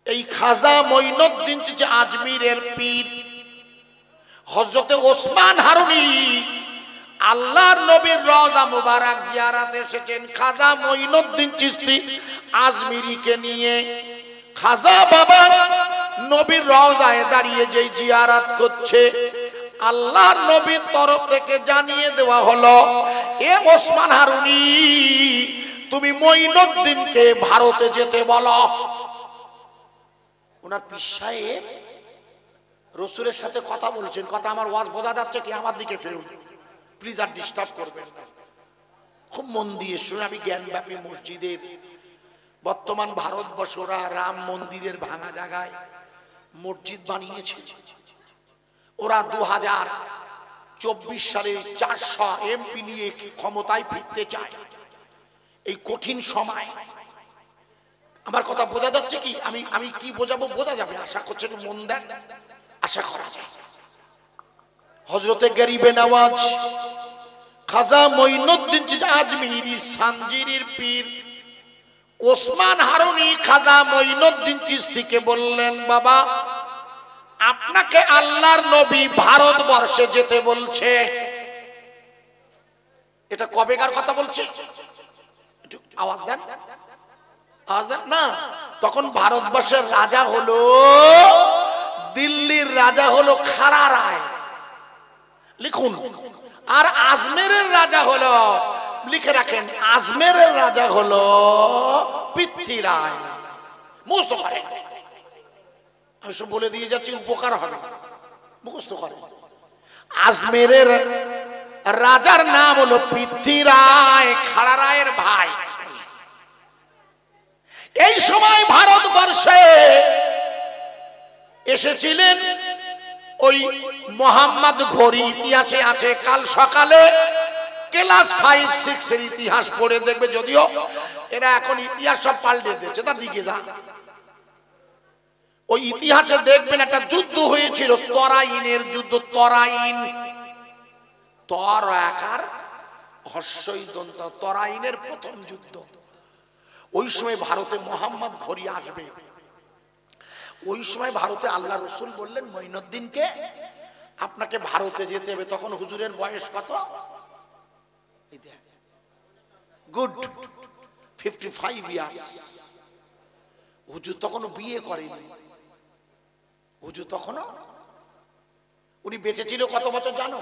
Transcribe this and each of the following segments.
এই খাজা মঈনুদ্দিন চিশতি আজমিরের পীর হযরতে ওসমান হারুনি আল্লাহর নবীর রওজা মুবারক জিয়ারতে এসেছেন। খাজা মঈনুদ্দিন চিশতি আজমিরিকে নিয়ে খাজা বাবা নবীর রওজায় দাঁড়িয়ে যে জিয়ারত করছে, আল্লাহর নবীর তরফ থেকে জানিয়ে দেওয়া হলো, এ ওসমান হারুনি তুমি মঈনুদ্দিনকে ভারতে যেতে বলো। ওনার পীর সাহেব রাসূলের সাথে কথা বলছেন। কথা আমার ওয়াজ বোঝা যাচ্ছে কি? আমার দিকে ফিরুন প্লিজ, আর ডিস্টার্ব করবেন না। খুব মন দিয়ে শুনে। আমি জ্ঞানব্যাপী মসজিদের বর্তমান ভারতবর্ষরা রাম মন্দিরের ভাঙা জায়গায় মসজিদ বানিয়েছে। ওরা 2024 সালে 400 এমপি নিয়ে ক্ষমতায় ফিরতে চায়। এই কঠিন সময় আমার কথা বোঝা যাচ্ছে কি? আমি কি বোঝাবো? বোঝা যাবে, আশা করছি মন দেন, আশা করা যায়। হযরতে গরিবে নওয়াজ খাজা মঈনুদ্দিন চিশতি আজমিরি সানজিরির পীর ওসমান হারুনি খাজা মঈনুদ্দিন চিশতিকে বললেন, বাবা আপনাকে আল্লাহর নবী ভারতবর্ষে যেতে বলছে। এটা কবেকার কথা বলছে? একটু আওয়াজ দেন, আওয়াজ দেন না। তখন ভারতবর্ষের রাজা হলো, দিল্লির রাজা হলো খাড়া রায়, লিখুন। আর আজমেরের রাজা হলো, লিখে রাখেন, আজমেরের রাজা হলো পৃথ্বীরায়। মুখস্থ করেন, আমি সব বলে দিয়ে যাচ্ছি, উপকার হবে, মুখস্থ করেন। আজমেরের রাজার নাম হলো পৃথ্বীরায়, খাড়া রায়ের ভাই। এই সময় ভারতবর্ষে এসেছিলেন ওই মোহাম্মদ ঘোরি, ইতিহাসে আছে। কাল সকালে ক্লাস 5-6 এর ইতিহাস পড়ে দেখবে, যদিও এরা এখন ইতিহাস সব পাল্টে দিয়েছে, তার দিকে যা। ওই ইতিহাসে দেখবেন একটা যুদ্ধ হয়েছিল, তরাইনের যুদ্ধ। তরাইন, তর আকার হর্ষই দন্ত, তরাইনের প্রথম যুদ্ধ। ওই সময় ভারতে মোহাম্মদ ঘোরি আসবে। ওই সময় ভারতে আল্লাহ রসুল বললেন মঈনুদ্দিনকে আপনাকে ভারতে যেতে হবে। তখন হুজুরের বয়স কত? Good 55 years. হুজুর তখনও বিয়ে করেনি। হুজুর তখনও, উনি বেঁচে ছিল কত বছর জানো?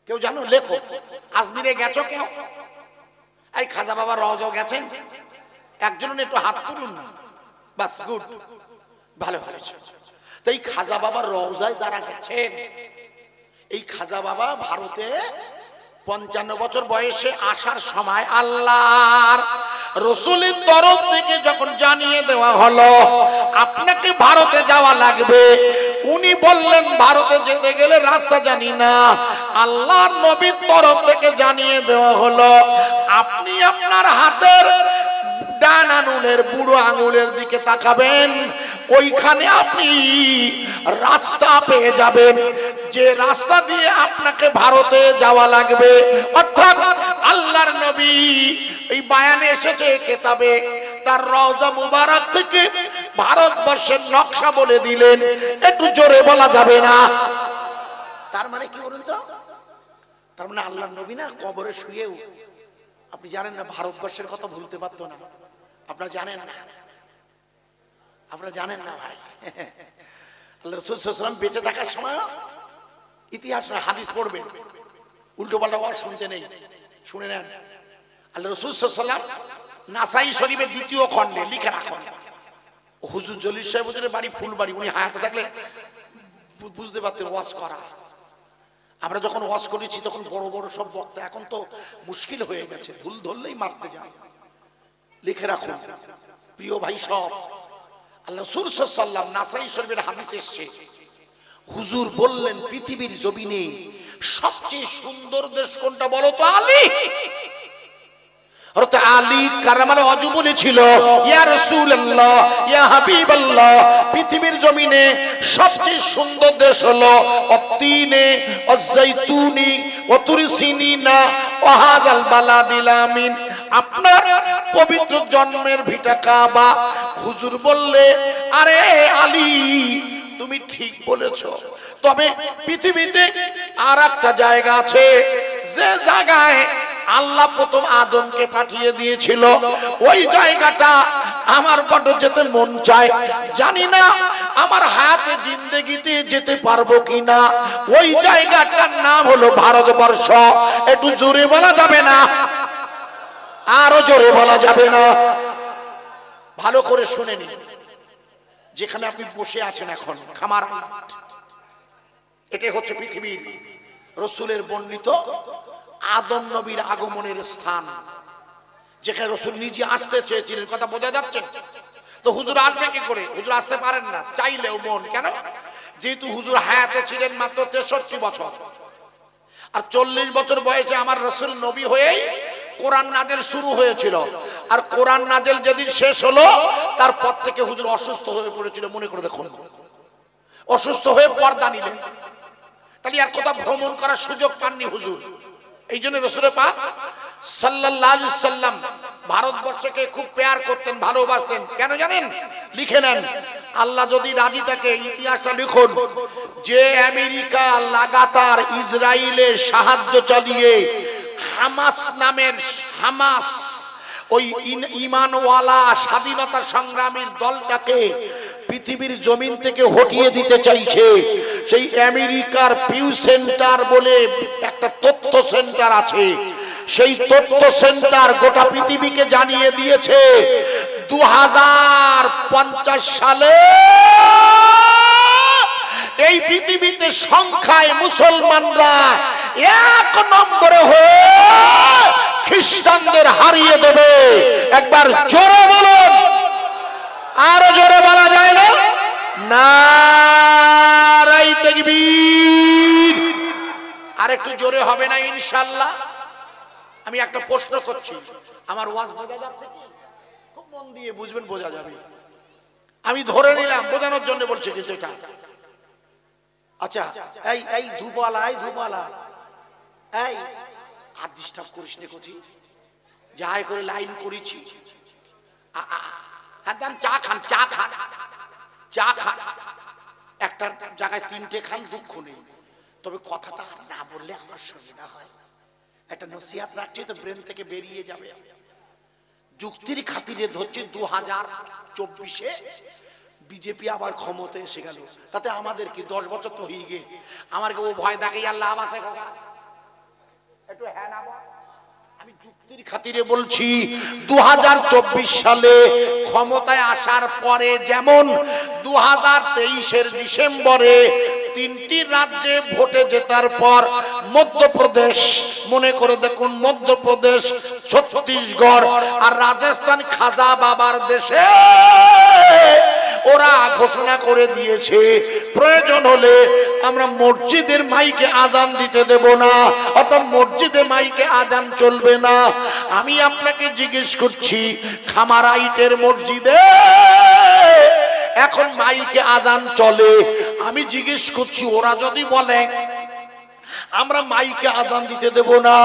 কেউ জানো? লেখো। আজমিরে গেছো কেউ? এই খাজা বাবা রওজা গেছেন? একজন একটু হাত তুলুন না, বাস। গুড, ভালো হয়েছে। তো এই খাজা বাবার রওজায় যারা গেছেন, এই খাজা বাবা ভারতে 55 বছর বয়সে আসার সময় আল্লাহর রাসূলের তরফ থেকে যখন জানিয়ে দেওয়া হলো আপনাকে ভারতে যাওয়া লাগবে, উনি বললেন ভারতে যেতে গেলে রাস্তা জানি না। আল্লাহর নবীর তরফ থেকে জানিয়ে দেওয়া হলো আপনি আপনার হাতের ডান আঙুলের বুড়ো আঙুলের দিকে তাকাবেন, ওইখানে আপনি রাস্তা পেয়ে যাবেন, যে রাস্তা দিয়ে আপনাকে ভারতে যাওয়া লাগবে। অর্থাৎ আল্লাহর নবী এই বায়ানে এসেছে কেতাবে, তার রওজা মুবারক থেকে ভারতবর্ষের নকশা বলে দিলেন। একটু জোরে বলা যাবে না? তার মানে কি বলুন তো? তার মানে আল্লাহর নবী না কবরে শুয়েও, আপনি জানেন না, ভারতবর্ষের কথা ভুলতে পারতো না। আপনারা জানেন না, আপনারা জানেন না ভাই। আল্লাহ রাসূল সাল্লাল্লাহু আলাইহি ওয়াসাল্লাম বেঁচে থাকার সময় ইতিহাস না হাদিস পড়বেন, উল্টো পাল্টা ওয়াজ শুনতে নেই, শুনে নেন। আল্লাহ রাসূল সাল্লাল্লাহু আলাইহি ওয়াসাল্লাম নাসাই শরীফের 2য় খণ্ডে লিখে রাখেন, হুজুর জলিল সাহেব হুজুরের বাড়ি ফুলবাড়ি, উনি হায়াতে থাকলে বুঝতে পারতেন ওয়াজ করা। আমরা যখন ওয়াজ করেছি তখন বড় বড় সব বক্তা, এখন তো মুশকিল হয়ে গেছে, ভুল ধরলেই মারতে যায়। লিখে রাখুন প্রিয় ভাই সব। আল্লাহ রাসূল সাল্লাল্লাহু আলাইহি ওয়াসাল্লাম নাসাই শরীফের হাদিস এসেছে, হুজুর বললেন পৃথিবীর জমিনে সবচেয়ে সুন্দর দেশ কোনটা বলো তো? আলী। হযরত আলী কারামাল্লাহু ওয়াজহু বলেছিল, ইয়া রাসূলুল্লাহ, ইয়া হাবিবাল্লাহ, পৃথিবীর জমিনে সবচেয়ে সুন্দর দেশ হলো অত্তিনে ওয়াজাইতুনি ওয়া তুরসিনিনা ওয়া হাযাল বালাদিল আমিন। আপনার পবিত্র জন্মের ভিটা কাবা। হুজুর বললে, আরে আলী তুমি ঠিক বলেছো, তবে পৃথিবীতে আর একটা জায়গা আছে যে জায়গায় আল্লাহ প্রথম আদমকে পাঠিয়ে দিয়েছিল, ওই জায়গাটা আমার বড় যেতে মন চায়। জানি না আমার হাতে জিন্দেগিতে যেতে পারবো কিনা। ওই জায়গাটার নাম হলো ভারতবর্ষ। একটু জোরে বলা যাবে না? আরো জোরে বলা যাবে না? ভালো করে শুনে নিন। যেখানে আপনি বসে আছেন এখন, খামারহাট, এটাই হচ্ছে পৃথিবীর রসুলের বর্ণিত আদম নবীর আগমনের স্থান, যেখানে রসুল নিজে আসতে চেয়েছিলেন। কথা বোঝা যাচ্ছে? তো হুজুর আসবে কি করে? হুজুর আসতে পারেন না চাইলেও। মন কেন? যেহেতু হুজুর হায়াতে ছিলেন মাত্র 63 বছর, আর 40 বছর বয়সে আমার রসুল নবী হয়েই কোরআন নাজেল শুরু হয়েছিল। আর কোরআন নাজেল যেদিন শেষ হলো, তারপর থেকে হুজুর অসুস্থ হয়ে পড়েছিল। মনে করে দেখুন, অসুস্থ হয়ে পর্দা নিলেন। তাহলে আর কোথাও ভ্রমণ করার সুযোগ পাননি হুজুর। এই জন্য রসুল পাক সাল্লাল্লাহু আলাইহি সাল্লাম ভারতবর্ষকে খুব প্যার করতেন, ভালোবাসতেন। কেন জানেন? লিখে নেন, আল্লাহ যদি রাজি থাকে ইতিহাসটা লিখুন, যে আমেরিকা লাগাতার ইসরায়েলের সাহায্য চালিয়ে হামাস নামের, হামাস ওই ইমানওয়ালা স্বাধীনতা সংগ্রামীর দলটাকে পৃথিবীর জমিন থেকে হটিয়ে দিতে চাইছে, সেই আমেরিকার পিউ সেন্টার বলে একটা তথ্য সেন্টার আছে। সেই তথ্য সেন্টার গোটা পৃথিবীকে জানিয়ে দিয়েছে 2050 সালে এই পৃথিবীতে সংখ্যায় মুসলমানরা 1 নম্বরে হয়ে খ্রিস্টানদের হারিয়ে দেবে। একবার জোরে বলুন। আরো জোরে বলা যায় না? নারায়ে তাকবীর। আর একটু জোরে হবে না ইনশাআল্লাহ? আমি একটা প্রশ্ন করছি, আমার ওয়াজ বোঝা যাচ্ছে কি? খুব মন দিয়ে বুঝবেন, বোঝা যাবে। আমি ধরে নিলাম, বোঝানোর জন্য বলছি কিন্তু এটা। আচ্ছা, এই ধূপওয়ালা, এই ধূপওয়ালা, এই আর ডিস্টার্ব করিস নে কোচি, যাই করে লাইন করেছি। চা খান, চা খান, চা খান। একটা জায়গায় 3টে খান, দুঃখ নেই। তবে কথাটা আর না বললে আমার সুবিধা হয়। একটা নসিহত রাখছি তো ব্রেন থেকে বেরিয়ে যাবে। যুক্তির খাতিরে ধরছি 2024-এ বিজেপি আবার ক্ষমতা এসে গেল, তাতে আমাদের কি? 10 বছর তো হয়ে গে। আমার ও ভয় দেখে আর লাভ আছে? একটু হ্যাঁ না বল। আমি যুক্তির খাতিরে বলছি, 2024 সালে ক্ষমতায় আসার পরে যেমন 2023-এর ডিসেম্বরে 3টি রাজ্যে ভোটে জেতার পর মধ্যপ্রদেশ, মনে করে দেখুন, মধ্যপ্রদেশ, ছত্তিশগড় আর রাজস্থান খাজা বাবার দেশে ওরা ঘোষণা করে দিয়েছে প্রয়োজন হলে আমরা মসজিদের মাইকে আজান দিতে দেব না, অর্থাৎ মসজিদে মাইকে আজান চলবে না। আমি আপনাকে জিজ্ঞেস করছি, খামারহাটের মসজিদে এখন মাইকে আজান চলে। আমি জিজ্ঞেস করছি, ওরা যদি বলে আমরা মাইকে আজান দিতে দেব না,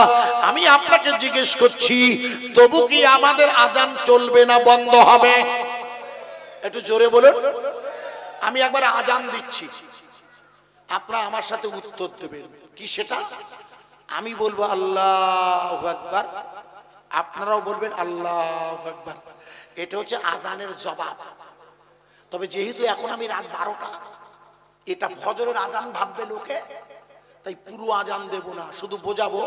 আমি আপনাকে জিজ্ঞেস করছি, তবু কি আমাদের আজান চলবে না, বন্ধ হবে? একটু জোরে বলুন। আমি একবার আজান দিচ্ছি, আপনারা আমার সাথে উত্তর দেবেন। কি সেটা? আমি বলবো আল্লাহু আকবার, আপনারাও বলবেন আল্লাহু আকবার। এটা হচ্ছে আজানের জবাব। তবে যেহেতু এখন আমি রাত 12টা, এটা ফজরের আজান ভাববে লোকে, তাই পুরো আজান দেব না, শুধু বোঝাবো।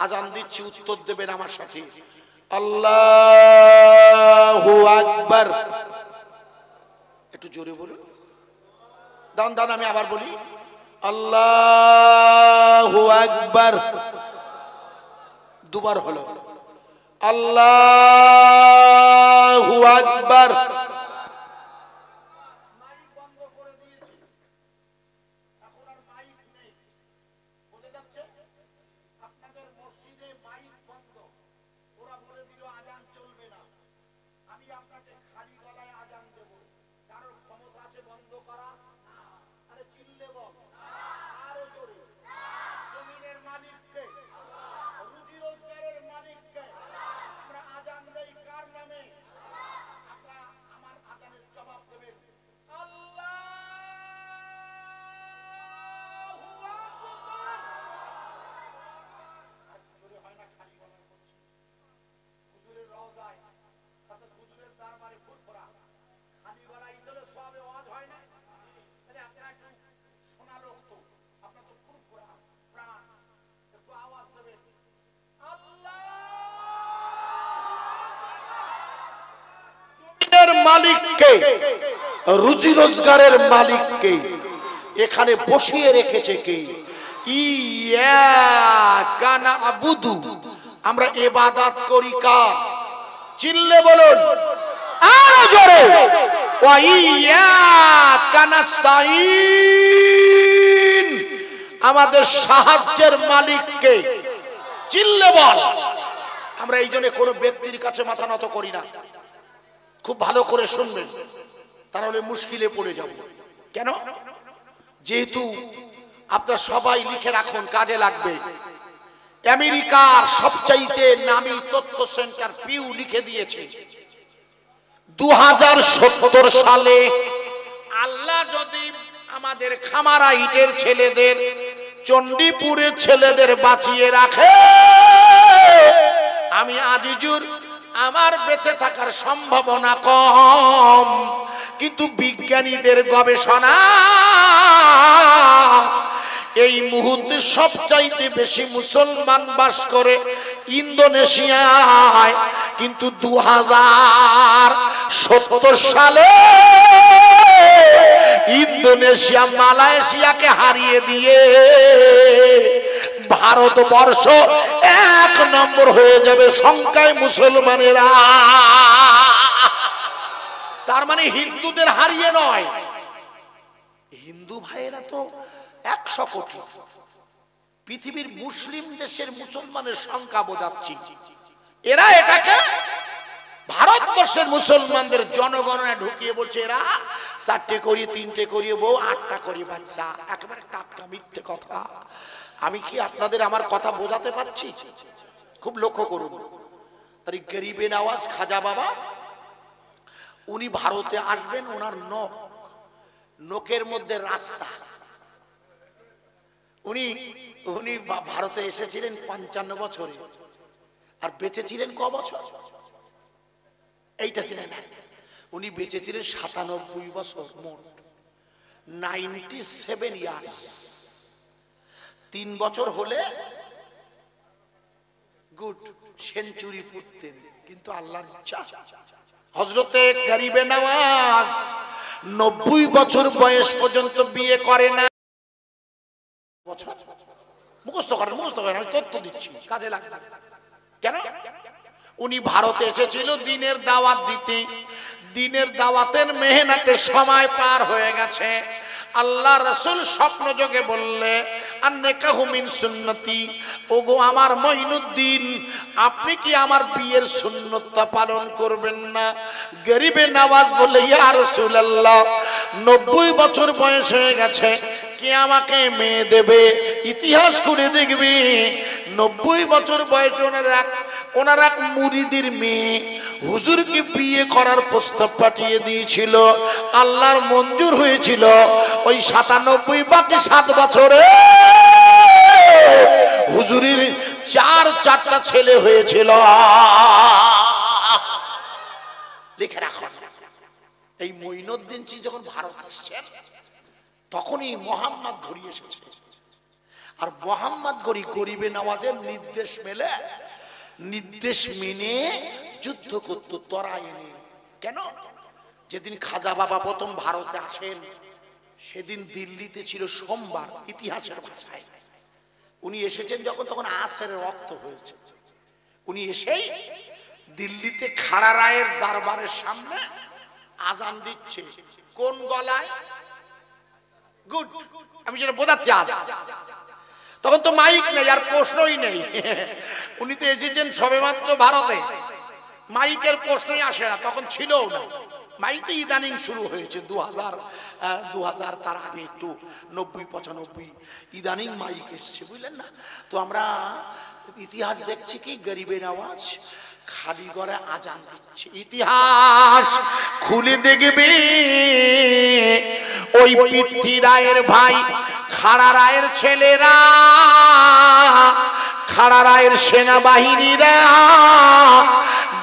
আজান দিচ্ছি, উত্তর দেবেন আমার সাথে। আল্লাহু আকবার। একটু জোরে বলুন। দান দান, আমি আবার বলি, আল্লাহু আকবার। দুবার হলো, আল্লাহু আকবার। রিজিকের মালিককে, রুজি রোজগারের মালিককে এখানে বসিয়ে রেখেছে কে? ইয়াকা না'বুদু, আমরা ইবাদত করি কার? চিল্লে বলুন আরো জোরে, ওয়া ইয়াকা নাস্তাইন, আমাদের সাহায্যের মালিককে। চিল্লে বল। আমরা এই জন্য কোনো ব্যক্তির কাছে মাথা নত করি না। খুব ভালো করে শুনবেন, তাহলে মুশকিলে পড়ে যাব। কেন? যেহেতু আপনারা সবাই লিখে রাখুন, কাজে লাগবে। আমেরিকার সবচাইতে নামী তথ্য সেন্টার পিউ লিখে দিয়েছে 2070 সালে আল্লাহ যদি আমাদের খামারাইটের ছেলেদের, চণ্ডীপুরের ছেলেদের বাঁচিয়ে রাখে, আমি আজিজুর আমার বেঁচে থাকার সম্ভাবনা কম। কিন্তু বিজ্ঞানীদের গবেষণা এই মুহূর্তে সবচাইতে বেশি মুসলমান বাস করে ইন্দোনেশিয়ায়। কিন্তু 2070 সালে ইন্দোনেশিয়া মালয়েশিয়াকে হারিয়ে দিয়ে ভারতবর্ষ 1 নম্বর হয়ে যাবে সংখ্যায় মুসলমানেরা। তার মানে হিন্দুদের হারিয়ে নয়, হিন্দু ভাইয়েরা তো 100 কোটি। পৃথিবীর মুসলিম দেশের মুসলমানের সংখ্যা বোঝাচ্ছি। এরা এটাকে ভারতবর্ষের মুসলমানদের জনগণনা ঢুকিয়ে বলছে এরা 4টে করিয়ে 3টে করিয়ে বউ 8টা করিয়ে বাচ্চা। একেবারে টাটকা মিথ্যে কথা। আমি কি আপনাদের আমার কথা বোঝাতে পারছি? খুব লক্ষ্য করুন। তাই গরিবে নওয়াজ খাজা বাবা উনি ভারতে আসবেন, ওনার নখের মধ্যে রাস্তা। উনি ভারতে এসেছিলেন 55 বছরে, আর বেঁচে ছিলেন ক বছর? এইটা জেনে নেন। উনি বেঁচে ছিলেন 97 বছর, মোট 97 ইয়ার্স। 3 বছর হলে গুড সেঞ্চুরি পুরতেন। কিন্তু আল্লাহর ইচ্ছা হযরতে গরিবে নওয়াজ 90 বছর বয়স পর্যন্ত বিয়ে করে না। মুখস্থ করেন, আমি তথ্য দিচ্ছি, কাজে লাগবে। কেন? উনি ভারতে এসেছিল দিনের দাওয়াত দিতে। দিনের দাওয়াতের মেহনতে সময় পার হয়ে গেছে। আল্লাহ রাসূল স্বপ্ন যোগে বললে, আন্নাকাহু মিন সুন্নতি, ওগো আমার মঈনুদ্দিন, আপনি কি আমার বিয়ের সুন্নতটা পালন করবেন না? গরিবে নওয়াজ বলে, ইয়া রাসূলুল্লাহ 90 বছর বয়স হয়ে গেছে, কে আমাকে মেয়ে দেবে? ইতিহাস করে দেখবি 90 বছর বয়স ওনার এক মুরিদের মেয়ে হুজুরকে বিয়ে করার প্রস্তাব পাঠিয়ে দিয়েছিল। আল্লাহর মঞ্জুর হয়েছিল। ওই 97 বাকি 7 বছরে হুজুরের 4টা ছেলে হয়েছিল। লিখে রাখুন। এই মঈনুদ্দিন জি যখন ভারত আসছেন তখনই মোহাম্মদ ঘুরি এসেছে। আর মোহাম্মদ গরিবে নওয়াজের নির্দেশ মেনে যুদ্ধ করতো তরাইনে। কেন? যেদিন খাজা বাবা প্রথম ভারতে আসেন সেদিন দিল্লিতে ছিল সোমবার, ইতিহাসের ভাষায়। উনি এসেছেন যখন, তখন আসরের রক্ত হয়েছে। উনি এসেই দিল্লিতে খাড়া রায়ের দরবারের সামনে আজান দিচ্ছে। কোন গলায়? গুড, আমি যেটা বোঝাচ্ছি আজ। তখন তো মাইক নেই, আর প্রশ্নই নেই। উনি তো এসেছেন সবেমাত্র ভারতে, মাইকের প্রশ্নই আসে না, তখন ছিলও না। মাইক তো ইদানিং শুরু হয়েছে 2000 তার আগে একটু 90-95 ইদানিং মাইক এসছে, বুঝলেন না? তো আমরা ইতিহাস দেখছি কি গরিবে নওয়াজ খালি ঘরে আজান দিচ্ছে। ইতিহাস খুলে দেখবে ওই পৃথ্বী রায়ের ভাই খাড়া রায়ের ছেলেরা, খাড়া রায়ের সেনাবাহিনীরা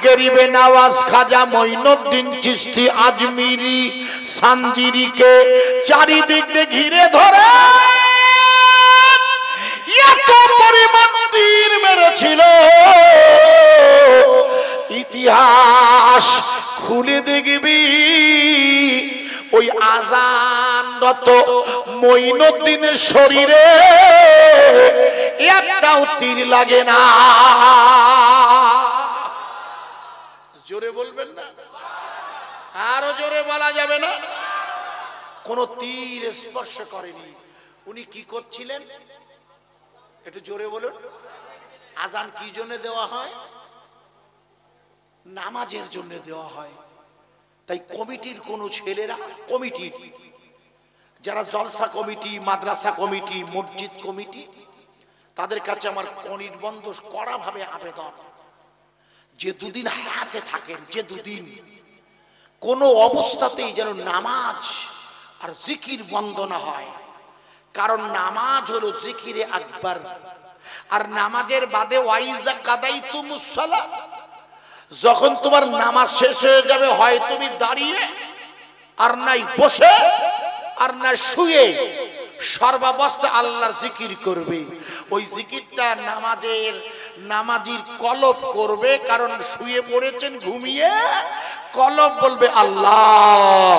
গরিবে নওয়াজ খাজা মঈনুদ্দিন চিশতি আজমিরি সানজিরিকে চারিদিক দিয়ে ঘিরে ধরে এত পরিমাণ তীর মেরেছিল, ইতিহাস খুলে দেখবি ওই আজানরত মঈনুদ্দিনের শরীরে একটাও তীর লাগে না। জোরে বলবেন না? আরো জোরে বলা যাবে না? কোন তীর স্পর্শ করেনি। উনি কি করছিলেন একটু জোরে বলুন। আজান কি জন্য দেওয়া হয়? নামাজের জন্য দেওয়া হয়। তাই কমিটির কোন ছেলেরা, কমিটির যারা জলসা কমিটি, মাদ্রাসা কমিটি, মসজিদ কমিটি, তাদের কাছে আমার অনির্বন্ধ কড়া ভাবে আবেদন, যে দুদিন হায়াতে থাকেন, যে দুদিন কোন অবস্থাতেই যেন নামাজ আর জিকির বন্ধ না হয়। কারণ নামাজ হলো জিকিরে আকবার। আর নামাজের বাদে ওয়াইজা কাদাইতুমুস সালাত, যখন তোমার নামাজ শেষ হয়ে যাবে, হয় তুমি দাঁড়িয়ে, আর নাই বসে, আর না শুয়ে, সর্বাবস্থা আল্লাহর জিকির করবে। ওই জিকিরটা নামাজির কলব করবে। কারণ শুয়ে পড়েছেন, ঘুমিয়ে কলব বলবে আল্লাহ।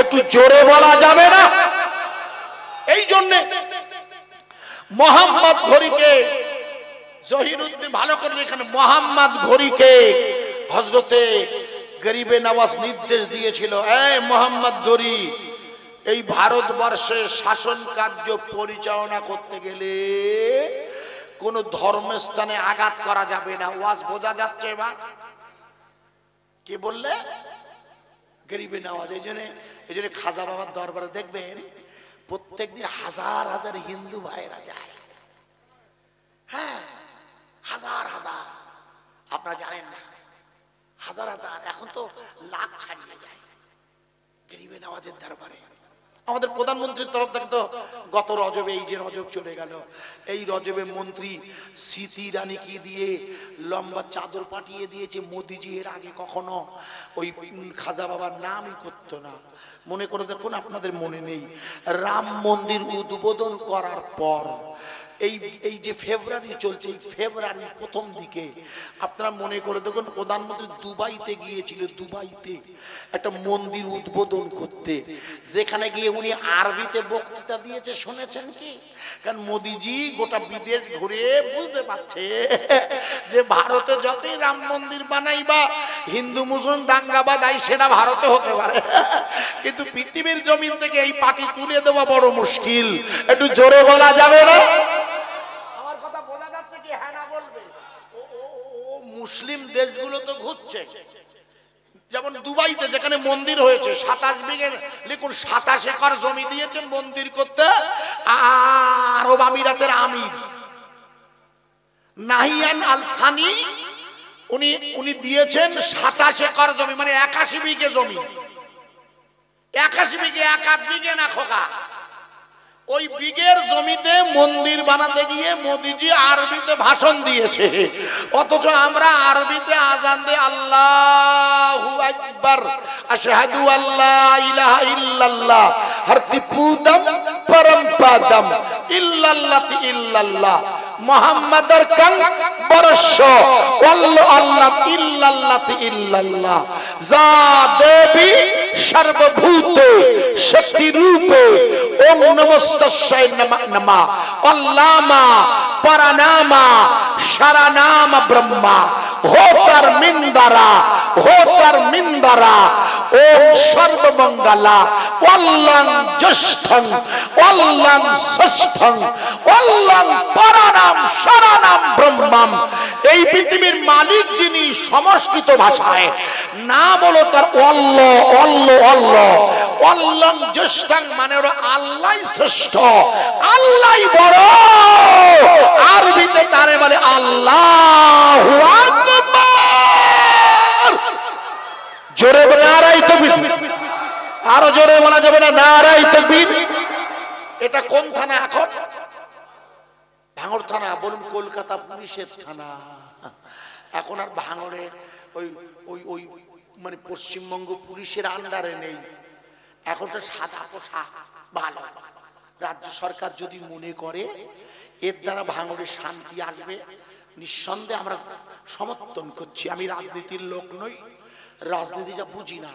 একটু জোরে বলা যাবে না? এই জন্য মোহাম্মদ ঘড়িকে, জহিরুদ্দিন ভালো করে এখানে, মোহাম্মদ ঘড়িকে হযরতে গরিবে নওয়াজ নির্দেশ দিয়েছিল, এই মোহাম্মদ ঘড়ি, এই ভারতবর্ষে শাসন কার্য পরিচালনা করতে গেলে কোন ধর্মস্থানে আঘাত করা যাবে না। ওয়াজ বোঝা যাচ্ছে এবার? কে বললে? গরিবে নওয়াজ। এই জন্য খাজা বাবার দরবারে দেখবেন প্রত্যেকদিন হাজার হাজার হিন্দু ভাইরা যায়। হ্যাঁ, হাজার হাজার, আপনারা জানেন না, হাজার হাজার, এখন তো লাখ ছাড়িয়ে যায় গরিবে নওয়াজের দরবারে। আমাদের প্রধানমন্ত্রীর তরফ থেকে তো গত রজবে, এই যে রজব চলে গেল, এই রজবে মন্ত্রী স্মৃতি রানী কি দিয়ে লম্বা চাদর পাঠিয়ে দিয়েছে। মোদিজি এর আগে কখনো ওই খাজা বাবার নামই করতো না। মনে করে দেখুন, আপনাদের মনে নেই, রাম মন্দির উদ্বোধন করার পর এই যে ফেব্রুয়ারি চলছে, এই ফেব্রুয়ারির প্রথম দিকে আপনারা মনে করে দেখুন, প্রধানমন্ত্রী দুবাইতে গিয়েছিল, দুবাইতে একটা মন্দির উদ্বোধন করতে, যেখানে গিয়ে উনি আরবিতে বক্তৃতা দিয়েছে। শুনেছেন কি? কারণ মোদিজি গোটা বিদেশ ঘুরে বুঝতে পারছে যে ভারতে যতই রাম মন্দির বানাই বা হিন্দু মুসলিম দাঙ্গা বাঁধাই, সেটা ভারতে হতে পারে, কিন্তু পৃথিবীর জমিন থেকে এই পার্টি তুলে দেওয়া বড় মুশকিল। একটু জোরে বলা যাবে না? মুসলিম দেশগুলো তো ঘুরছে, যেমন দুবাইতে যেখানে মন্দির হয়েছে, 27 বিঘে, লিখুন 27 একর জমি দিয়েছে মন্দির করতে আরব আমিরাতের আমির নাহিয়ান আল থানি। উনি দিয়েছেন 27 একর জমি, মানে 81 বিঘে জমি। 81 বিঘে, 1 বিঘে না খোকা। ওই বিঘের জমিতে মন্দির বানাতে গিয়ে মোদিজি আরবিতে ভাষণ দিয়েছে, অথচ আমরা আরবিতে আজান দিয়ে আল্লাহু আকবার, আশহাদু আল্লা ইলাহা ইল্লাল্লাহ, হরতি পুদম পরমপদম ইল্লাল্লাহ ইল্লাল্লাহ মুহাম্মাদুর কাল বরশ ওয়াল্লাহু আল্লাহ ইল্লাল্লাহ ইল্লাল্লাহ, যা দেবী সর্বভূতে শক্তি রূপে ওম নমস্তস্যায় নমঃ অল্লামা পরনামা শরনামা ব্রহ্মা হোতার মিন্দারা ওম সর্বমঙ্গলা ওয়াল্লাং জ্যেষ্ঠং ওয়াল্লাং ষষ্ঠং ওয়াল্লাং পরনাম শরনাম ব্রহ্মম। এই পৃথিবীর মালিক যিনি, সংস্কৃত ভাষায় নাম হলো তার অল্লাহ, অল্লাহ, অল্লাহ। অল্লাং জ্যেষ্ঠং মানে হলো আল্লাহই শ্রেষ্ঠ, আল্লাহই বড়। আরবিতে তারে বলে আল্লাহু আকবার। জোরে বলে নারায়ে তাকবীর। আরো জোরে বলা যাবে না? নারায়ে তাকবীর। এটা কোন থানা এখন? ভাঙড় থানা। বলুন, কলকাতা পুলিশের থানা। এখন আর ভাঙড়ে ওই ওই ওই মানে পশ্চিমবঙ্গ পুলিশের আন্ডারে নেই, এখন তো সাদা পোশাক। ভালো, রাজ্য সরকার যদি মনে করে এর দ্বারা ভাঙড়ে শান্তি আসবে, নিঃসন্দেহে আমরা সমর্থন করছি। আমি রাজনীতির লোক নই, রাজনীতিটা বুঝি না,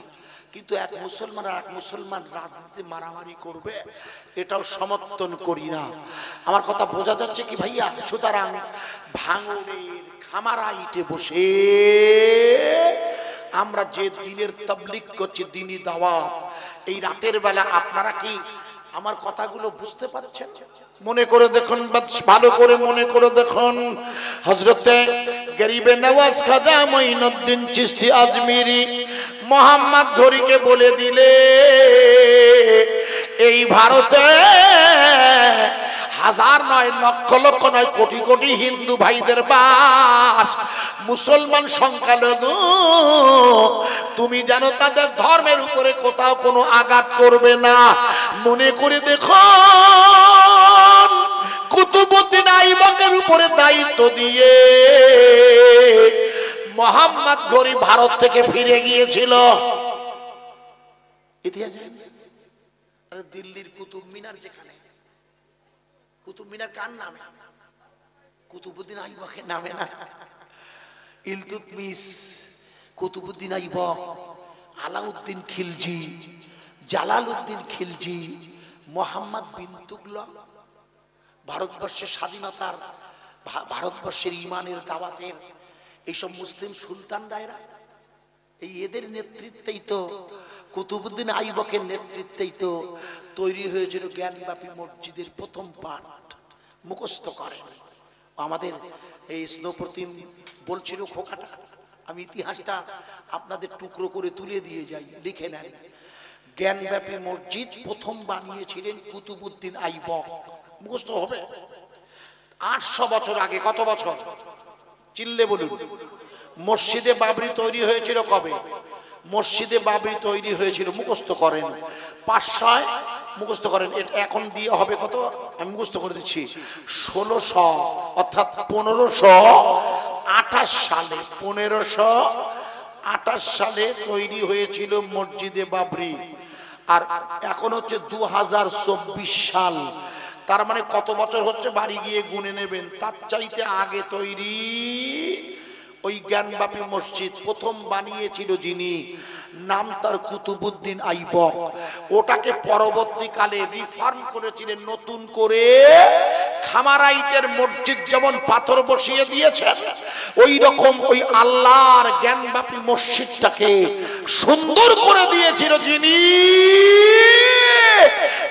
কিন্তু এক মুসলমান আর এক মুসলমান রাজনীতি মারামারি করবে এটাও সমর্থন করি না। আমার কথা বোঝা যাচ্ছে কি ভাইয়া? সুতরাং ভাঙড়ের খামারাইটে বসে আমরা যে দিনের তাবলীগ করছি, দিনই দাওয়াত, এই রাতের বেলা আপনারা কি আমার কথাগুলো বুঝতে পারছেন? মনে করে দেখুন, ভালো করে মনে করে দেখুন। হযরতে গরিবে নওয়াজ খাজা মঈনুদ্দিন চিশতি আজমিরি মোহাম্মদ ঘড়িকে বলে দিলে এই ভারতে হাজার নয়, লক্ষ লক্ষ নয়, কোটি কোটি হিন্দু ভাইদের বাস, মুসলমান সংখ্যালঘু, তুমি জানো তাদের ধর্মের উপরে কোথাও কোনো আঘাত করবে না। মনে করে দেখো, কুতুবউদ্দিন আইবকের উপরে দায়িত্ব দিয়ে মোহাম্মদ ঘড়ি ভারত থেকে ফিরে গিয়েছিল। ইতিহাস দিল্লির কুতুব মিনার, যেখানে কুতুব মিনার কার নামে? কুতুবউদ্দিন আইবকের নামে না। ইলতুৎমিশ, কুতুবউদ্দিন আইবক, আলাউদ্দিন খিলজি, জালালউদ্দিন খিলজি, মোহাম্মদ বিন তুগলক, ভারতবর্ষের স্বাধীনতার, ভারতবর্ষের ইমানের দাওয়াতের এইসব মুসলিম সুলতানরা, এই এদের নেতৃত্বেই তো, কুতুবউদ্দিন আইবকের নেতৃত্বেই তো তৈরি হয়েছিল জ্ঞানব্যাপী মসজিদের প্রথম পাঠ। মুখস্থ করেন। আমাদের এই স্নোপ্রতিম বলছিল খোকাটা, আমি ইতিহাসটা আপনাদের টুকরো করে তুলে দিয়ে যাই, লিখে নেন। জ্ঞানব্যাপী মসজিদ প্রথম বানিয়েছিলেন কুতুবউদ্দিন আইবক। মুখস্থ হবে। 800 বছর আগে। কত বছর? চিল্লে বলুন। মসজিদে বাবরি তৈরি হয়েছিল কবে? মসজিদে বাবরি তৈরি হয়েছিল, মুখস্থ করেন, 500, মুখস্থ করেন। এটা এখন দিয়ে হবে কত? আমি মুখস্থ করে দিচ্ছি। 1600 অর্থাৎ 1528 সালে, 1528 সালে তৈরি হয়েছিল মসজিদে বাবরি। আর এখন হচ্ছে 2024 সাল। তার মানে কত বছর হচ্ছে? বাড়ি গিয়ে গুনে নেবেন। তার চাইতে আগে তৈরি ওই জ্ঞানব্যাপী মসজিদ প্রথম বানিয়েছিল যিনি, নাম তার কুতুবউদ্দিন আইবক। ওটাকে পরবর্তীকালে রিফর্ম করেছিলেন, নতুন করে খামারাইটের মসজিদ যেমন পাথর বসিয়ে দিয়েছেন, ওই রকম ওই আল্লাহর জ্ঞানব্যাপী মসজিদটাকে সুন্দর করে দিয়েছিল যিনি,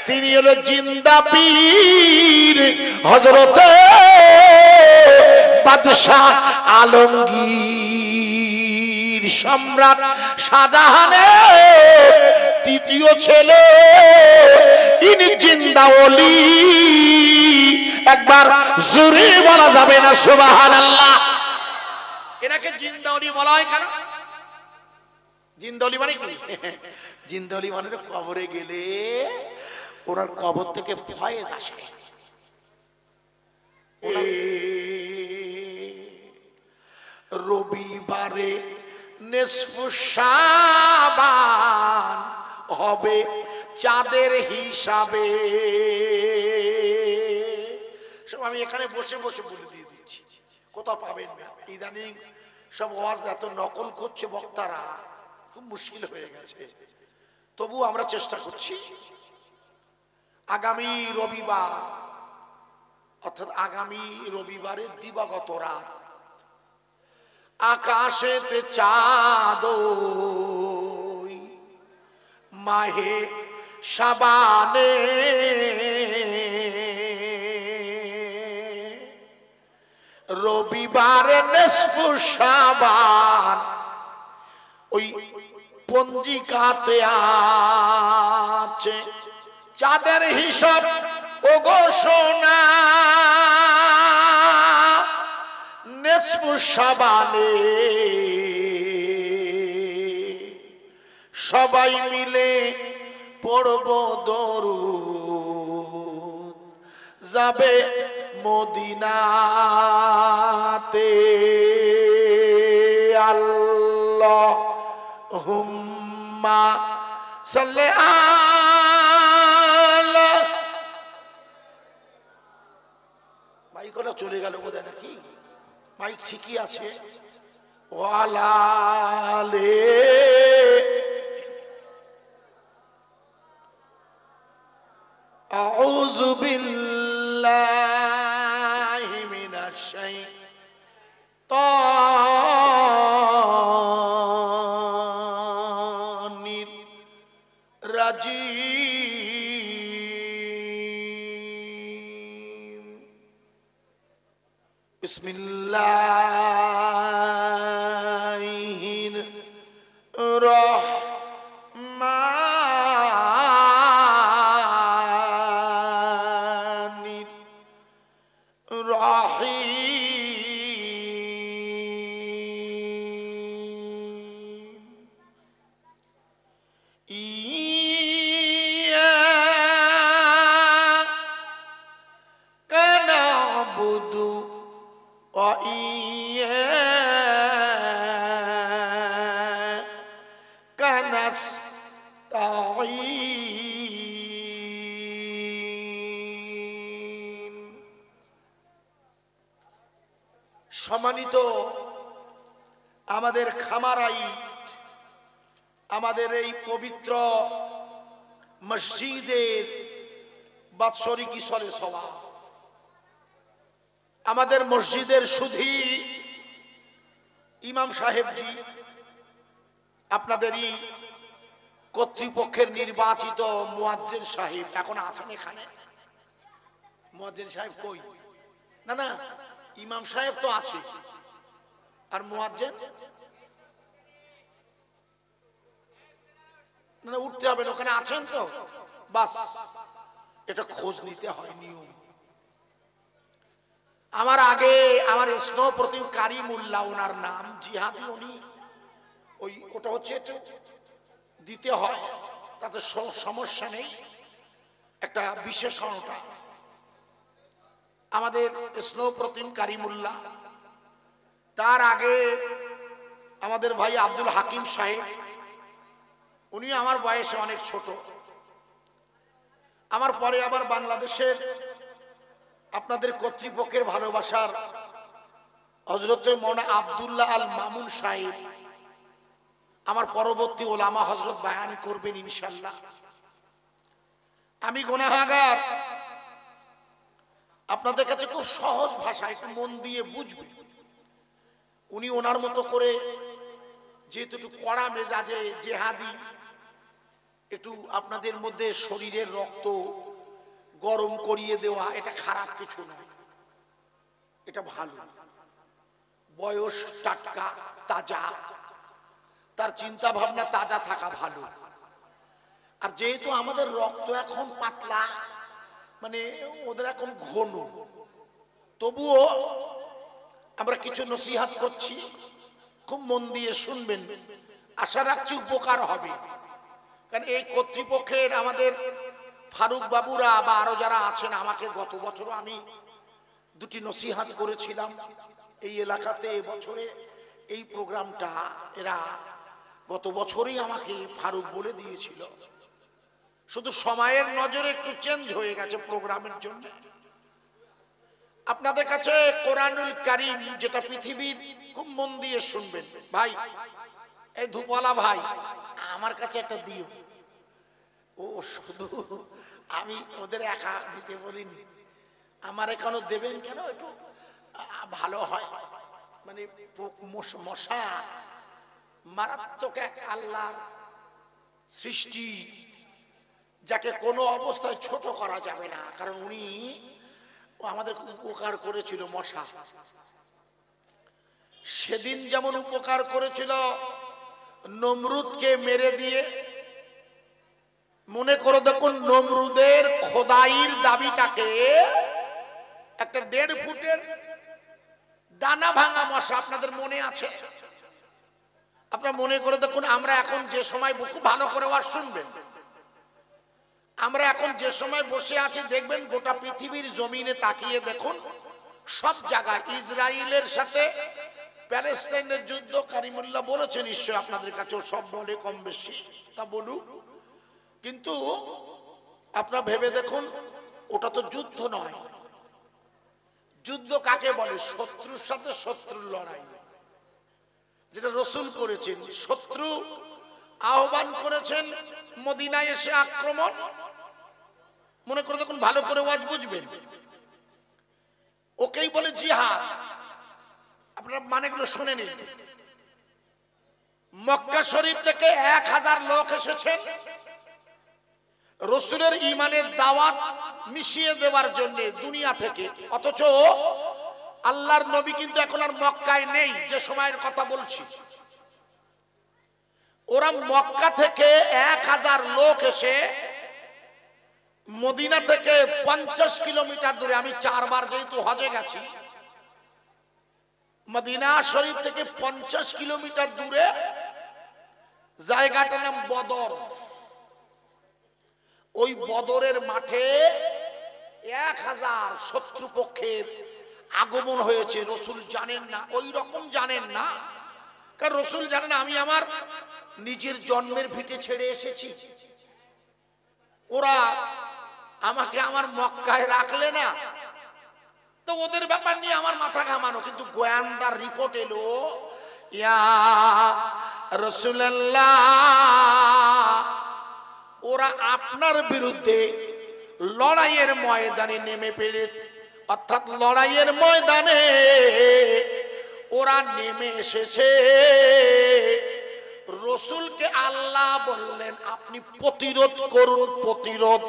তিনি হলো জিন্দা পীর হযরতে বাদশাহ আলমগীর, সম্রাট শাহজাহানের তৃতীয় ছেলে। ইনি জিন্দা ওলি। একবার জোরে বলা যাবে না সুবহানাল্লাহ? এনাকে জিন্দা ওলি বলা হয় কেন? জিন্দা ওলি মানে কি? জিন্দা ওলি মানে কবরে গেলে ওনার কবর থেকে ফয়েজ আসে। রবিবারে নিসফু শাবান হবে চাঁদের হিসাবে। সব আমি এখানে বসে বসে বলে দিয়ে দিচ্ছি, কোথাও পাবেন না। ইদানিং সব ওয়াজ এত নকল করছে বক্তারা, খুব মুশকিল হয়ে গেছে। তবু আমরা চেষ্টা করছি। আগামী রবিবার, অর্থাৎ আগামী রবিবারের দিবাগত রাত, আকাশেতে চাঁদ মাহে শাবানে রবিবারে নিসফু শাবান, ওই পঞ্জিকাতে আছে চাঁদের হিসাব। ওগো সোনা, নিসফু শাবানে সবাই মিলে পড়ব দরুদ, যাবে মদিনাতে। আল্লাহুম্মা সাল্লি আলা। মাইকটা চলে গেল বোধহয় নাকি? মাইক ঠিকই আছে। ওয়ালালে আউযু বিল্লাহি মিনাশ শাইতানির রাজিম। বিসমিল্লাহির রহমানির রহিম। ইয়্যাকা না'বুদু ওয়া ইয়্যাকা নাস্তাঈন। সম্মানিত আমাদের খামারাইট, আমাদের এই পবিত্র মসজিদের বাৎসরিক ইসরে সভা, আমাদের মসজিদের সুধী ইমাম সাহেবজি, আপনাদেরই কর্তৃপক্ষের নির্বাচিত মুয়াজ্জিন সাহেব এখন আছেন এখানে। মুয়াজ্জিন সাহেব কই? না না, ইমাম সাহেব তো আছে, আর মুয়াজ্জিন না, উঠতে হবে না, ওখানে আছেন তো, বাস এটা খোঁজ নিতে হয়, নিয়ম। আমার আগে আমার স্নো প্রতিম কারিমুল্লাহ, ওনার নাম জিহাদি, উনি ওই ওটা হচ্ছে একটু দিতে হয়, তাতে সমস্যা নেই, একটা বিশেষণটা আমাদের স্নো প্রতিম কারিমুল্লাহ। তার আগে আমাদের ভাই আব্দুল হাকিম সাহেব, উনি আমার বয়সে অনেক ছোট। আমার পরে আবার বাংলাদেশের আপনাদের কর্তৃপক্ষের ভালোবাসার হযরত মাওলানা আব্দুল্লাহ আল মামুন সাহেব, আমার পরবর্তী ওলামা হযরত বয়ান করবেন ইনশাআল্লাহ। আমি গুনাহগার, আপনাদের কাছে খুব সহজ ভাষায় একটু মন দিয়ে বুঝবেন। উনি ওনার মতো করে যেহেতু একটু কড়া মেজাজে জেহাদি, একটু আপনাদের মধ্যে শরীরের রক্ত গরম করিয়ে দেওয়া, এটা খারাপ কিছু নয়, এটা ভালো। বয়স টাটকা তাজা, তার চিন্তা ভাবনা তাজা থাকা ভালো। আর যেহেতু আমাদের রক্ত এখন পাতলা, মানে ওদের এখন ঘন, তবুও আমরা কিছু নসিহত করছি, খুব মন দিয়ে শুনবেন, আশা রাখছি উপকার হবে। কারণ এই কর্তৃপক্ষের আমাদের ফারুক বাবুরা বা আরো যারা আছেন, আমাকে গত বছরও আমি দুটি নসিহত করেছিলাম এই এলাকাতে। এবছরে এই প্রোগ্রামটা এরা গত বছরই আমাকে ফারুক বলে দিয়েছিল, শুধু সময়ের নজরে একটু চেঞ্জ হয়ে গেছে প্রোগ্রামের জন্য। আপনাদের কাছে কোরআনুল কারীম, যেটা পৃথিবীর, খুব মন দিয়ে শুনবেন ভাই, এই ধূপওয়ালা ভাই, আমার কাছে একটা দিও। ও শুধু আমি ওদের একা দিতে বলিনি, আমার এখানেও দেবেন, কেন একটু ভালো হয়। মানে মশা মারাত্মক এক আল্লাহর সৃষ্টি, যাকে কোনো অবস্থায় ছোট করা যাবে না, কারণ উনি আমাদের উপকার করেছিল। মশা সেদিন যেমন উপকার করেছিল নমরুদকে মেরে দিয়ে, মনে করে দেখুন নমরুদের খোদাইর দাবিটাকে একটা 1.5 ফুটের ডানা ভাঙা মশা, আপনাদের মনে আছে? আপনারা মনে করে দেখুন, আমরা এখন যে সময়, খুব ভালো করে ওয়াজ শুনবেন, আমরা এখন যে সময় বসে আছি, দেখবেন গোটা পৃথিবীর জমিনে তাকিয়ে দেখুন, সব জায়গায় ইসরায়েলের সাথে প্যালেস্টাইনের যুদ্ধ। কারিমুল্লাহ বলেছে নিশ্চয় আপনাদের কাছেও, সব বলে কম বেশি, তা বলুক, কিন্তু আপনারা ভেবে দেখুন, ওটা তো যুদ্ধ নয়। যুদ্ধ কাকে বলে? শত্রুর সাথে শত্রুর লড়াই, যেটা রসুল করেছেন। শত্রু আহ্বান করেছেন মদিনায় এসে আক্রমণ, মনে করে দেখুন ভালো করে ওয়াজ বুঝবেন, ওকেই বলে জিহাদ। আপনারা মানেগুলো শুনে নিন। মক্কা শরীফ থেকে 1000 লোক এসেছেন রসুলের ঈমানের দাওয়াত মিশিয়ে দেওয়ার জন্য দুনিয়া থেকে। অথচ আল্লাহর নবী কিন্তু এখন আর মক্কায় নেই, যে সময়ের কথা বলছি। ওরা মক্কা থেকে 1000 লোক এসে মদিনা থেকে 50 কিলোমিটার দূরে, আমি 4 বার যেহেতু হজে গেছি, মদিনা শরীফ থেকে 50 কিলোমিটার দূরে জায়গাটার নাম বদর। ওই বদরের মাঠে 1000 শত্রুপক্ষের আগমন হয়েছে। রসুল জানেন না, ওই রকম জানেন না, কারণ রসুল জানেন আমি আমার নিজের জন্মের ভিটে ছেড়ে এসেছি, ওরা আমাকে আমার মক্কায় রাখলে না, তো ওদের ব্যাপার নিয়ে আমার মাথা ঘামানো। কিন্তু গোয়েন্দার রিপোর্ট এলো, ইয়া রাসূলুল্লাহ, ওরা আপনার বিরুদ্ধে লড়াইয়ের ময়দানে নেমে পেরে, অর্থাৎ লড়াইয়ের ময়দানে ওরা নেমে এসেছে। রসুলকে আল্লাহ বললেন আপনি প্রতিরোধ করুন, প্রতিরোধ।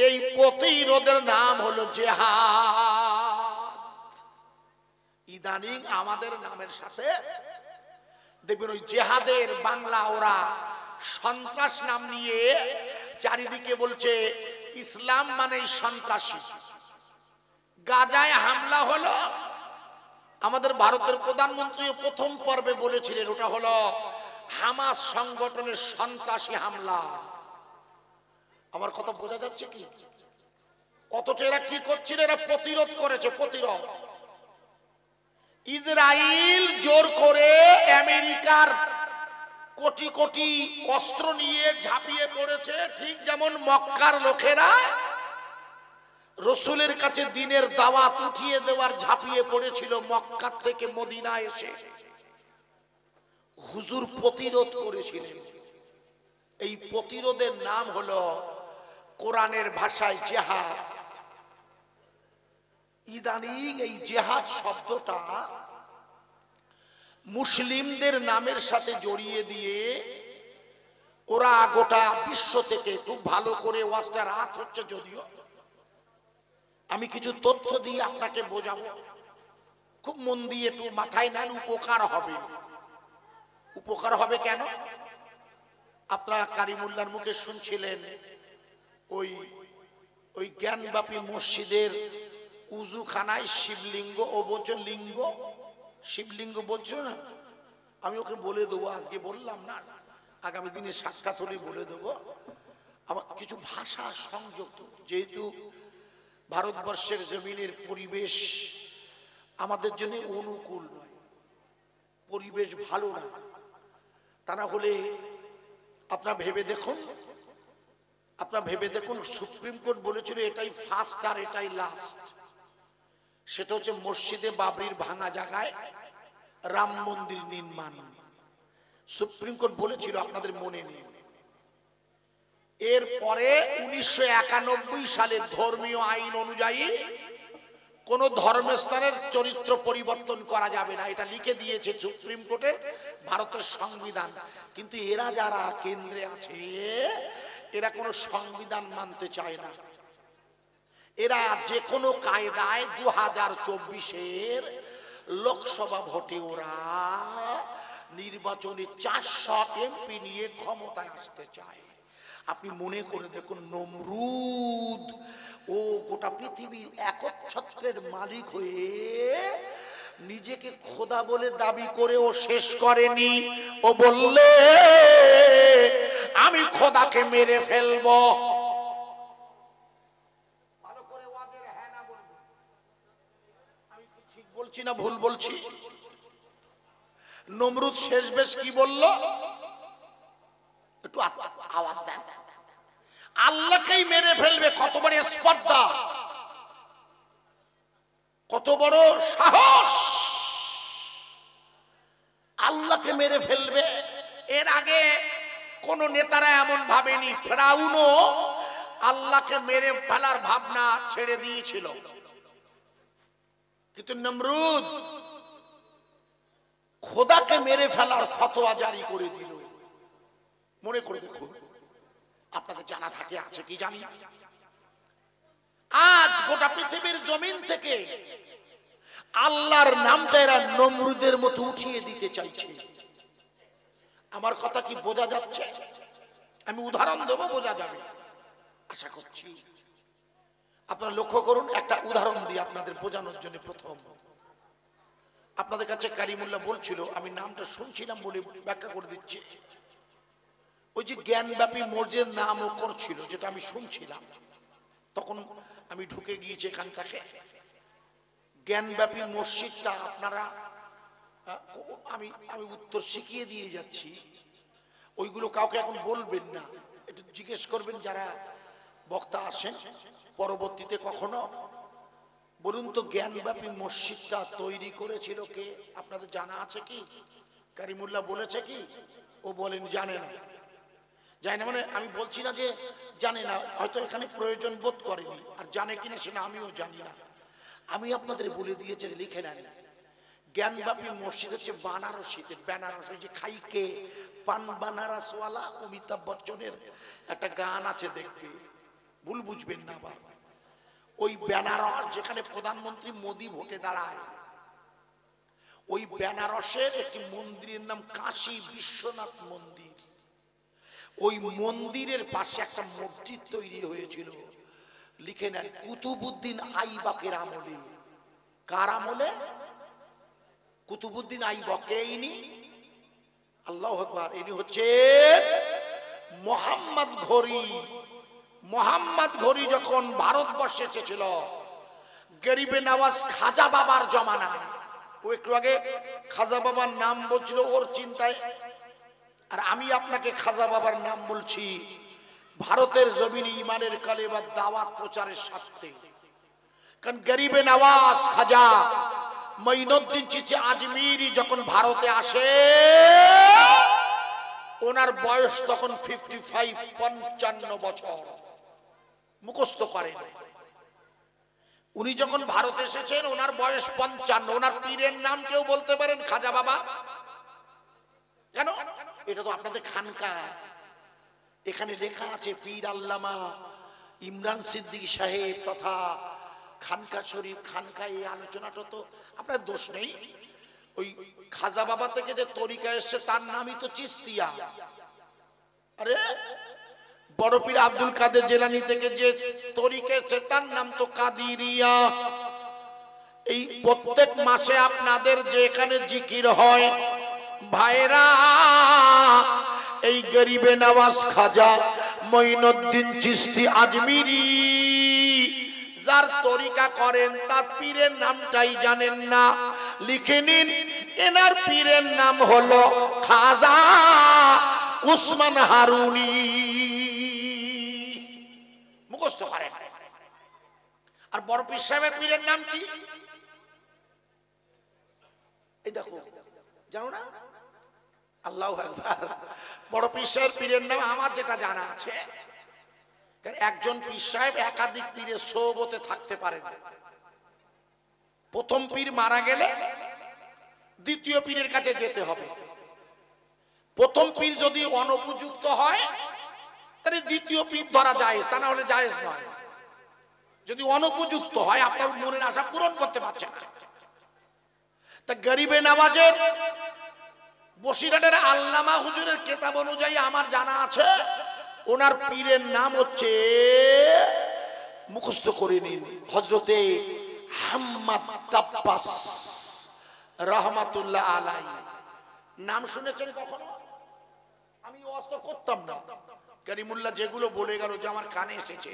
এই প্রতিরোধের নাম হলো জিহাদ। ইদানিং আমাদের নামের সাথে দেখবেন ওই জিহাদের বাংলা ওরা সন্ত্রাস নাম নিয়ে চারিদিকে বলছে ইসলাম মানে সন্ত্রাসী। গাজায় হামলা হলো, আমাদের ভারতের প্রধানমন্ত্রী প্রথম পর্বে বলেছিলেন ওটা হলো হামাস সংগঠনের সন্ত্রাসী হামলা। আমার কথা বোঝা যাচ্ছে কি? অথচ এরা কি করছিল? এরা প্রতিরোধ করেছে, প্রতিরোধ। ইসরায়েল জোর করে আমেরিকার কোটি কোটি অস্ত্র নিয়ে ঝাঁপিয়ে পড়েছে, ঠিক যেমন মক্কার লোকেরা রসুলের কাছে দিনের দাওয়াত উঠিয়ে দেওয়ার ঝাঁপিয়ে পড়েছিল মক্কা থেকে মদিনা এসে। হুজুর প্রতিরোধ করেছিলেন। এই প্রতিরোধের নাম হলো কোরআনের ভাষায় জিহাদ। ইদানিং এই জিহাদ শব্দটা মুসলিমদের নামের সাথে জড়িয়ে দিয়ে ওরা গোটা বিশ্ব থেকে খুব ভালো করে ওয়াজটা রাত হচ্ছে, যদিও আমি কিছু তথ্য দিয়ে আপনাকে বোঝাবো, খুব মন দিয়ে একটু মাথায় নেন, উপকার হবে। উপকার হবে কেন? আপনারা কারিমুল্লার মুখে শুনছিলেন ওই জ্ঞানব্যাপী মসজিদের উজুখানায় শিবলিঙ্গ, ও বলছো লিঙ্গ, শিবলিঙ্গ বলছো না, আমি ওকে বলে দেবো, আজকে বললাম না, আগামী দিনে সাক্ষাৎ হলে বলে দেবো। আমার কিছু ভাষা সংযুক্ত, যেহেতু ভারতবর্ষের জমিনের পরিবেশ আমাদের জন্য অনুকূল নয়, পরিবেশ ভালো না, তা না হলে আপনারা ভেবে দেখুন, সুপ্রিম কোর্ট বলেছিল এটাই ফার্স্ট আর এটাই লাস্ট। সেটা হচ্ছে মসজিদে বাবরির ভাঙা জায়গায় রাম মন্দির নির্মাণ। সুপ্রিম কোর্ট বলেছিল, আপনাদের মনে নেই। এরপরে 1991 সালের ধর্মীয় আইন অনুযায়ী কোন ধর্মস্থানের চরিত্র পরিবর্তন করা যাবে না, এটা লিখে দিয়েছে সুপ্রিম কোর্টের ভারতের সংবিধান। কিন্তু এরা যারা কেন্দ্রে আছে এরা কোনো সংবিধান মানতে চায় না। এরা যে কোনো কায়দায় 2024-এর লোকসভা ভোটে ওরা নির্বাচনে 400 এমপি নিয়ে ক্ষমতায় আসতে চায়। আপনি মনে করে দেখুন, নমরুদ ও গোটা পৃথিবীর একচ্ছত্রের মালিক হয়ে নিজেকে খোদা বলে দাবি করে ও শেষ করেনি। ও বললে আমি খোদাকে মেরে ফেলবো। ভালো করে ওয়াজের হ্যাঁ না বলবেন, আমি কি ঠিক বলছি না ভুল বলছি? নমরুদ শেষ বেশ কি বলল? একটু আওয়াজ দেন। আল্লাহকেই মেরে ফেলবে। কত বড় স্পর্ধা, কত বড় সাহস, আল্লাহকে মেরে ফেলবে। এর আগে কোন নেতারা এমন ভাবেনি। ফেরাউনও আল্লাহকে মেরে ফেলার ভাবনা ছেড়ে দিয়েছিল, কিন্তু নমরুদ খোদাকে মেরে ফেলার ফতোয়া জারি করে দিল। মনে করে দেখুন, আপনাদের জানা থাকে আছে কি জানি না, আজ গোটা পৃথিবীর জমিন থেকে আল্লাহর নামটা এরা নমরুদের মতো উঠিয়ে দিতে চাইছে। আমার কথা কি বোঝা যাচ্ছে? আমি উদাহরণ দেবো, বোঝা যাবে আশা করছি। আপনারা লক্ষ্য করুন, একটা উদাহরণ দিই আপনাদের বোঝানোর জন্য। প্রথম আপনাদের কাছে কারিমুল্লাহ বলছিল, আমি নামটা শুনছিলাম বলে ব্যাখ্যা করে দিচ্ছি। ওই যে জ্ঞানব্যাপী মসজিদের নামও করছিল, যেটা আমি শুনছিলাম, তখন আমি ঢুকে গিয়েছি এখানটাকে। জ্ঞানব্যাপী মসজিদটা আপনারা, আমি উত্তর শিখিয়ে দিয়ে যাচ্ছি, ওইগুলো কাউকে এখন বলবেন না, একটু জিজ্ঞেস করবেন যারা বক্তা আসেন পরবর্তীতে কখনো। বলুন তো, জ্ঞানব্যাপী মসজিদটা তৈরি করেছিল কে? আপনাদের জানা আছে কি? কারিমুল্লাহ বলেছে কি? ও বলেন জানে না। জানে না মানে আমি বলছি না যে জানে না, হয়তো এখানে প্রয়োজন বোধ করেনি, আর জানে কিনা সেটা আমিও জানি না। আমি আপনাদের বলে দিয়েছি, লিখে নেন। জ্ঞানব্যাপী মসজিদ হচ্ছে বানারসিতে, বেনারস। ওই যে খাইকে পান বানারসওয়ালা, অমিতাভ বচ্চনের একটা গান আছে, দেখবে, ভুল বুঝবেন না আবার। ওই বেনারস যেখানে প্রধানমন্ত্রী মোদি ভোটে দাঁড়ায়, ওই বেনারসের একটি মন্দিরের নাম কাশী বিশ্বনাথ মন্দির। ওই মন্দিরের পাশে একটা মসজিদ তৈরি হয়েছিল, লিখে নেন, কুতুবউদ্দিন আইবকের আমলে। কার আমলে? কুতুবউদ্দিন আইবক। কে ইনি? আল্লাহু আকবার। ইনি হচ্ছেন মোহাম্মদ ঘোরি। মোহাম্মদ ঘোরি যখন ভারতবর্ষে এসেছিল, গরিবে নওয়াজ খাজা বাবার জমানায়, ও একটু আগে খাজা বাবার নাম বলছিল ওর চিন্তায়, আর আমি আপনাকে খাজা বাবার নাম বলছি ভারতের জমিনে ইমানের কালেমার দাওয়াত প্রচারের স্বার্থে। কারণ গরিবে নওয়াজ খাজা মঈনুদ্দিন চিশতি আজমিরি যখন ভারতে আসে, ওনার বয়স তখন 55, 55 বছর। মুখস্থ করেন, উনি যখন ভারতে এসেছেন ওনার বয়স 55। ওনার পীরের নাম কেউ বলতে পারেন খাজা বাবা? কেন? এটা তো আপনাদের খানকা, এখানে লেখা আছে পীর আল্লামা ইমরান সিদ্দিকী সাহেব তথা খানকা শরীফ। খানকা, এই আলোচনাটা তো আপনার দোষ নেই। ওই খাজা বাবা থেকে যে তরিকা এসছে তার নামই তো চিশতিয়া। আরে বড় পীর আব্দুল কাদের জিলানী থেকে যে তরিকা এসছে তার নাম তো কাদিরিয়া। এই প্রত্যেক মাসে আপনাদের যে এখানে জিকির হয় ভাইরা, এই গরিবে নওয়াজ খাজা মঈনুদ্দিন চিশতি আজমিরি যার তরিকা করেন তার পীরের নামটাই জানেন না। লিখে নিন, এনার পীরের নাম হলো খাজা উসমান হারুনি। মুখস্থ করেন। আর বড় পীর সাহেবের পীরের নাম কি? এই দেখো, জানো না? আল্লাহু আকবার। বড় পীর সাহেব পীরের নাম আমার যেটা জানা আছে, একজন পীর সাহেব একাধিক পীরের সোহবতে থাকতে পারেন। প্রথম পীর মারা গেলে দ্বিতীয় পীরের কাছে যেতে হবে। প্রথম পীর যদি অনুপযুক্ত হয় তাহলে দ্বিতীয় পীর ধরা জায়েজ, তা না হলে জায়েজ নয়। যদি অনুপযুক্ত হয়, আপনার মনের আশা পূরণ করতে পারছেন না। তা গরিবে নওয়াজের বসিরহাটের আল্লামা হুজুরের কিতাব অনুযায়ী আমার জানা আছে ওনার পীরের নাম হচ্ছে, মুখস্থ করে নিন, হযরতে হাম্মাদ তাব্বাস রাহমাতুল্লাহ আলাইহি। নাম শুনেছেন কখনো? আমি ওয়াজ করতাম না, কারিমুল্লাহ যেগুলো বলে গেল যে আমার কানে এসেছে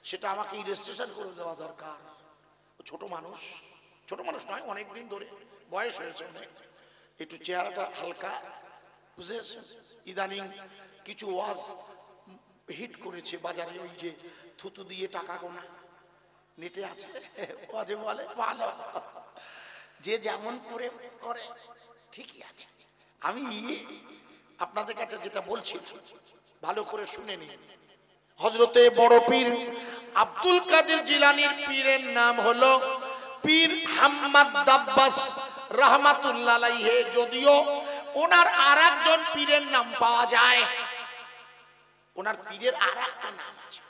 সেটা আমাকে ইলাস্ট্রেশন করে দেওয়া দরকার। ছোট মানুষ, ছোট মানুষ নয়, অনেকদিন ধরে বয়স হয়েছে অনেক, একটু চেহারাটা হালকা, বুঝেছেন? ইদানিং কিছু ওয়াজ হিট করেছে বাজারে, ওই যে থুতু দিয়ে টাকা গোনা, নেটে আছে, ওয়াজে বলে ভালো, যে যেমন করে করে ঠিকই আছে। আমি আপনাদের কাছে যেটা বলছি ভালো করে শুনে নিন। হযরতে বড় পীর আব্দুল কাদের জিলানীর পীরের নাম হলো পীর হাম্মাদ দাব্বাস রাহমাতুল্লাহ আলাইহি। যদিও ওনার আরেকজন পীরের নাম পাওয়া যায়, ওনার পীরের আরেকটা নাম আছে।